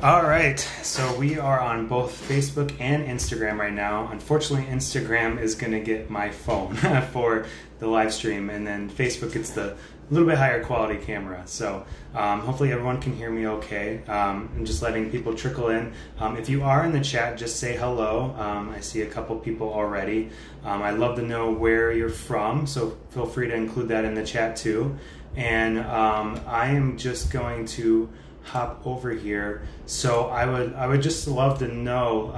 All right, so we are on both Facebook and Instagram right now. Unfortunately, Instagram is going to get my phone for the live stream, and then Facebook gets the little bit higher quality camera. So hopefully everyone can hear me okay. I'm just letting people trickle in. If you are in the chat, just say hello. I see a couple people already. I'd love to know where you're from, so feel free to include that in the chat too. And I am just going to hop over here. So I would just love to know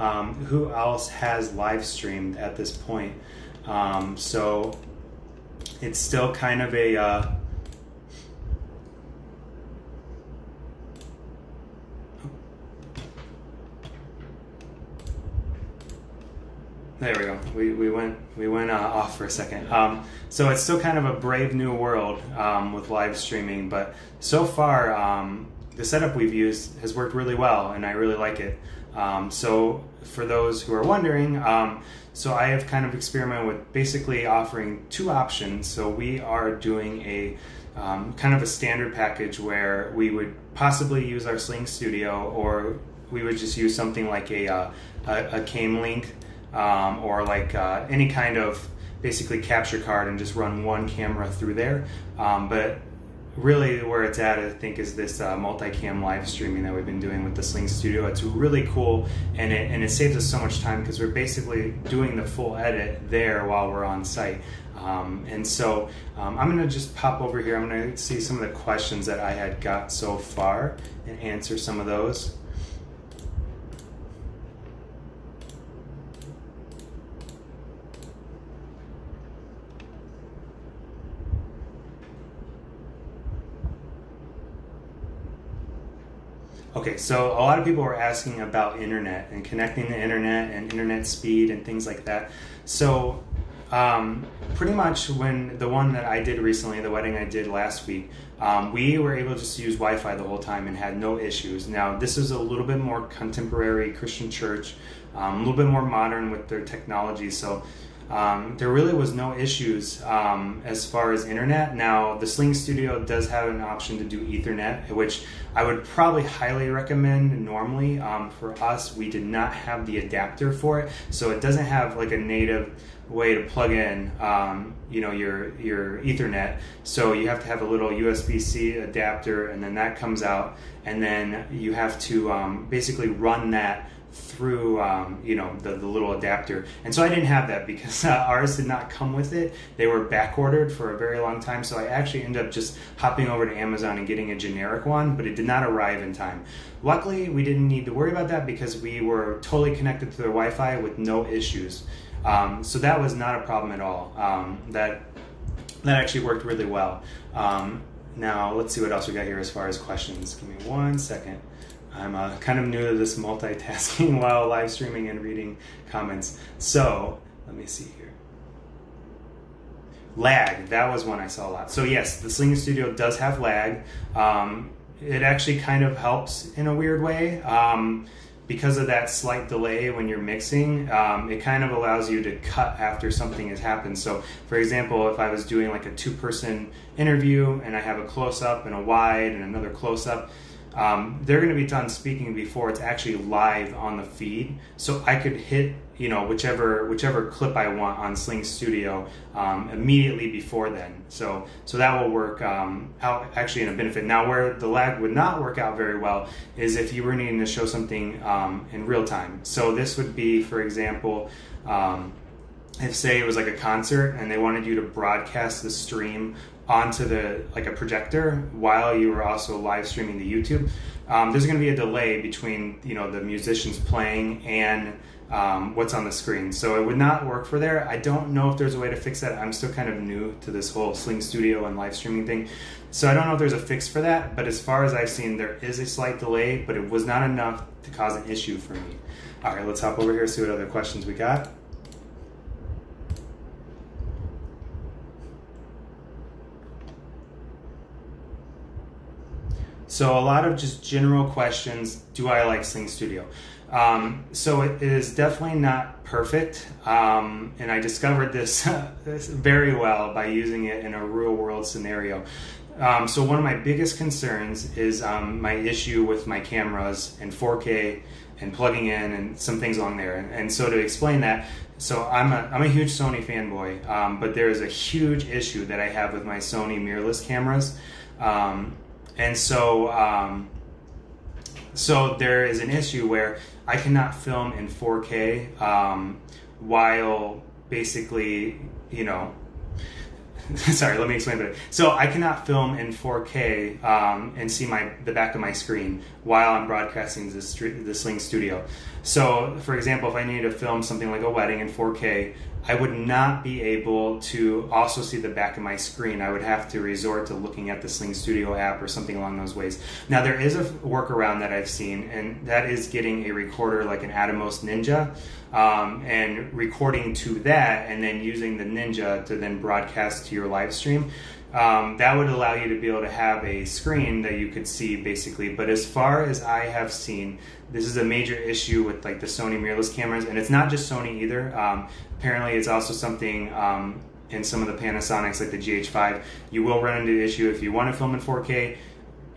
who else has live streamed at this point. So it's still kind of a there we go. We went off for a second. So it's still kind of a brave new world with live streaming, but so far the setup we've used has worked really well, and I really like it. So for those who are wondering, so I have kind of experimented with basically offering two options. So we are doing a kind of a standard package where we would possibly use our Sling Studio, or we would just use something like a Cam Link, or like any kind of basically capture card and just run one camera through there. But really where it's at, I think, is this multicam live streaming that we've been doing with the Sling Studio. It's really cool, and it saves us so much time because we're basically doing the full edit there while we're on site. And so I'm going to just pop over here. I'm going to see some of the questions that I had got so far and answer some of those. Okay, so a lot of people were asking about internet and connecting the internet and internet speed and things like that. So pretty much when the one that I did recently, the wedding I did last week, we were able just to use Wi-Fi the whole time and had no issues. Now, this is a little bit more contemporary Christian church, a little bit more modern with their technology, so there really was no issues as far as internet. Now, the Sling Studio does have an option to do Ethernet, which I would probably highly recommend normally. For us, we did not have the adapter for it, so it doesn't have like a native way to plug in your Ethernet. So you have to have a little USB-C adapter, and then that comes out, and then you have to basically run that through the little adapter. And so I didn't have that because ours did not come with it. They were back ordered for a very long time, so I actually ended up just hopping over to Amazon and getting a generic one, but it did not arrive in time. Luckily, we didn't need to worry about that because we were totally connected to the Wi-Fi with no issues. So that was not a problem at all. That actually worked really well. Now let's see what else we got here as far as questions. Give me 1 second. I'm kind of new to this multitasking while live streaming and reading comments. So let me see here. Lag, that was one I saw a lot. So yes, the Sling Studio does have lag. It actually kind of helps in a weird way. Because of that slight delay when you're mixing, it kind of allows you to cut after something has happened. So for example, if I was doing like a 2-person interview and I have a close-up and a wide and another close-up, they're going to be done speaking before it's actually live on the feed. So I could hit whichever clip I want on Sling Studio immediately before then. So that will work out actually in a benefit. Now, where the lag would not work out very well is if you were needing to show something in real time. So this would be, for example, if say it was like a concert and they wanted you to broadcast the stream onto a projector while you were also live streaming to YouTube, there's going to be a delay between the musicians playing and what's on the screen. So it would not work for there. I don't know if there's a way to fix that. I'm still kind of new to this whole Sling Studio and live streaming thing. So I don't know if there's a fix for that, but as far as I've seen, there is a slight delay, but it was not enough to cause an issue for me. All right, let's hop over here, see what other questions we got. So a lot of just general questions. Do I like Sling Studio? So it is definitely not perfect, and I discovered this very well by using it in a real world scenario. So one of my biggest concerns is my issue with my cameras and 4K and plugging in and some things along there. And so to explain that, so I'm a huge Sony fanboy, but there is a huge issue that I have with my Sony mirrorless cameras. And so there is an issue where I cannot film in 4K while basically, you know, sorry, let me explain it. So I cannot film in 4K and see the back of my screen while I'm broadcasting the Sling Studio. So, for example, if I needed to film something like a wedding in 4K, I would not be able to also see the back of my screen. I would have to resort to looking at the Sling Studio app or something along those ways. Now, there is a workaround that I've seen, and that is getting a recorder like an Atomos Ninja and recording to that and then using the Ninja to then broadcast to your live stream. That would allow you to be able to have a screen that you could see basically. But as far as I have seen, this is a major issue with like the Sony mirrorless cameras, and it's not just Sony either. Apparently it's also something in some of the Panasonics like the GH5. You will run into the issue if you want to film in 4K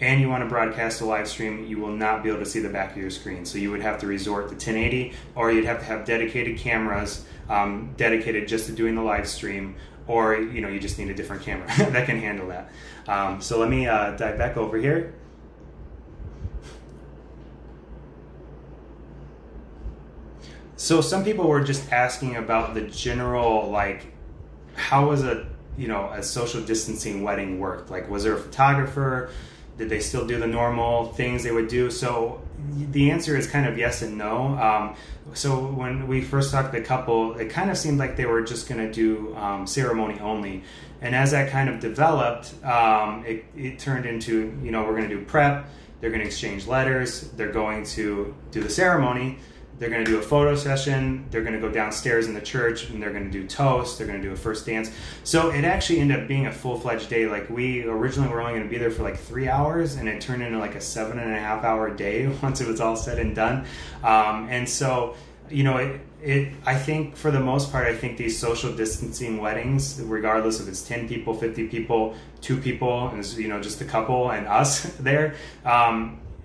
and you want to broadcast a live stream, you will not be able to see the back of your screen. So you would have to resort to 1080, or you'd have to have dedicated cameras dedicated just to doing the live stream, or you just need a different camera that can handle that. So let me dive back over here. So some people were just asking about the general, like, how was a social distancing wedding worked? Like, was there a photographer? Did they still do the normal things they would do? So the answer is kind of yes and no. So when we first talked to the couple, it kind of seemed like they were just going to do ceremony only. And as that kind of developed, it turned into, we're going to do prep, they're going to exchange letters, they're going to do the ceremony, they're going to do a photo session, they're going to go downstairs in the church, and they're going to do toast, they're going to do a first dance. So it actually ended up being a full-fledged day. Like, we originally were only going to be there for like 3 hours, and it turned into like a 7.5-hour day once it was all said and done. And so, I think for the most part, I think these social distancing weddings, regardless if it's 10 people, 50 people, 2 people, and just a couple and us there,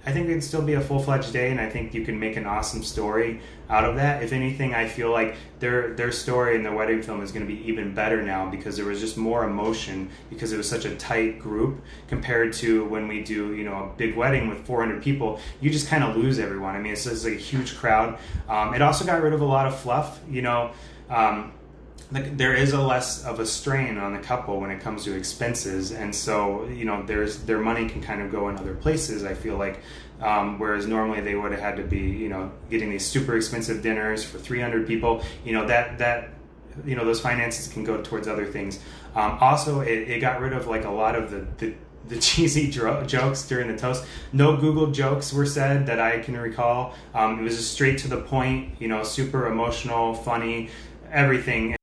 I think it'd still be a full-fledged day, and I think you can make an awesome story out of that. If anything, I feel like their story in their wedding film is going to be even better now, because there was just more emotion, because it was such a tight group compared to when we do, a big wedding with 400 people. You just kind of lose everyone. I mean, it's just like a huge crowd. It also got rid of a lot of fluff, there is a less of a strain on the couple when it comes to expenses, and so their money can kind of go in other places, I feel like, whereas normally they would have had to be getting these super expensive dinners for 300 people. Those finances can go towards other things. Also, it got rid of like a lot of the cheesy jokes during the toast. No Google jokes were said that I can recall. It was just straight to the point, super emotional, funny, everything.